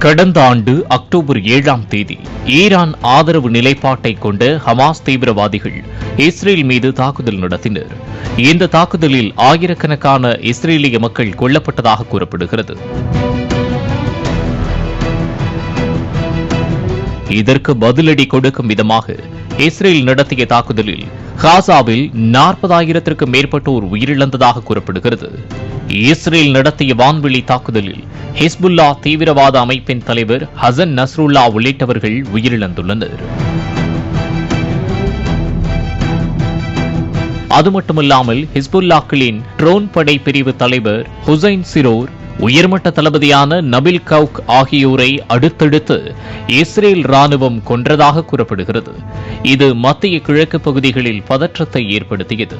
கடந்த ஆண்டு அக்டோபர் 7ஆம் தேதி ஈரான் ஆதரவு நிலைப்பாட்டை கொண்ட ஹமாஸ் தீவிரவாதிகள் இஸ்ரேல் மீது தாக்குதல் நடத்தினர். இந்த தாக்குதலில் ஆயிரக்கணக்கான இஸ்ரேலிய மக்கள் கொல்லப்பட்டதாக கூறப்படுகிறது. இதற்கு பதிலடி கொடுக்கும் விதமாக இஸ்ரேல் நடத்திய தாக்குதலில் காசாவில் 40,000க்கும் மேற்பட்டோர் உயிரிழந்ததாக கூறப்படுகிறது. இஸ்ரேல் நடத்திய வான்வெளி தாக்குதலில் ஹிஸ்புல்லா தீவிரவாத அமைப்பின் தலைவர் ஹசன் நஸ்ருல்லா உள்ளிட்டவர்கள் உயிரிழந்துள்ளனர். அது மட்டுமல்லாமல் ஹிஸ்புல்லாக்களின் ட்ரோன் படை பிரிவு தலைவர் ஹுசைன் சிரோர், உயர்மட்ட தளபதியான நபில் கவுக் ஆகியோரை அடுத்தடுத்து இஸ்ரேல் ராணுவம் கொன்றதாக கூறப்படுகிறது. இது மத்திய கிழக்கு பகுதிகளில் பதற்றத்தை ஏற்படுத்தியது.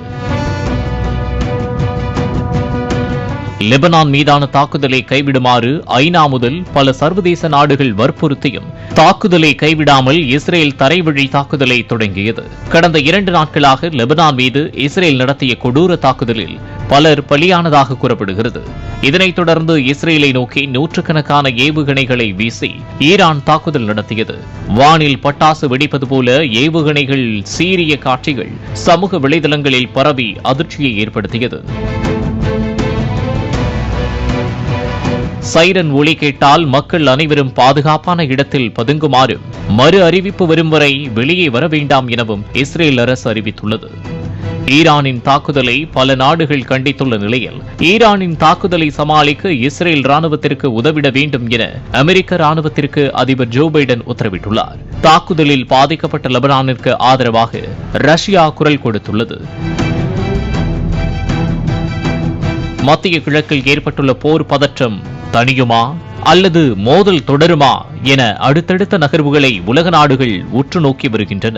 லெபனான் மீதான தாக்குதலை கைவிடுமாறு ஐநா முதல் பல சர்வதேச நாடுகள் வற்புறுத்தியும் தாக்குதலை கைவிடாமல் இஸ்ரேல் தரைவழி தாக்குதலை தொடங்கியது. கடந்த 2 நாட்களாக லெபனான் மீது இஸ்ரேல் நடத்திய கொடூர தாக்குதலில் பலர் பலியானதாக கூறப்படுகிறது. இதனைத் தொடர்ந்து இஸ்ரேலை நோக்கி நூற்றுக்கணக்கான ஏவுகணைகளை வீசி ஈரான் தாக்குதல் நடத்தியது. வானில் பட்டாசு வெடிப்பது போல ஏவுகணைகள் சீரிய காட்சிகள் சமூக வலைதளங்களில் பரவி அதிர்ச்சியை ஏற்படுத்தியது. சைரன் ஒலி கேட்டால் மக்கள் அனைவரும் பாதுகாப்பான இடத்தில் பதுங்குமாறும் மறு அறிவிப்பு வரும் வரை வெளியே வர வேண்டாம் எனவும் இஸ்ரேல் அரசு அறிவித்துள்ளது. ஈரானின் தாக்குதலை பல நாடுகள் கண்டித்துள்ள நிலையில் ஈரானின் தாக்குதலை சமாளிக்க இஸ்ரேல் ராணுவத்திற்கு உதவிட வேண்டும் என அமெரிக்க ராணுவத்திற்கு அதிபர் ஜோ பைடன் உத்தரவிட்டுள்ளார். தாக்குதலில் பாதிக்கப்பட்ட லெபனானிற்கு ஆதரவாக ரஷ்யா குரல் கொடுத்துள்ளது. மத்திய கிழக்கில் ஏற்பட்டுள்ள போர் பதற்றம் தணியுமா அல்லது மோதல் தொடருமா என அடுத்தடுத்த நகர்வுகளை உலக நாடுகள் உற்று நோக்கி வருகின்றன.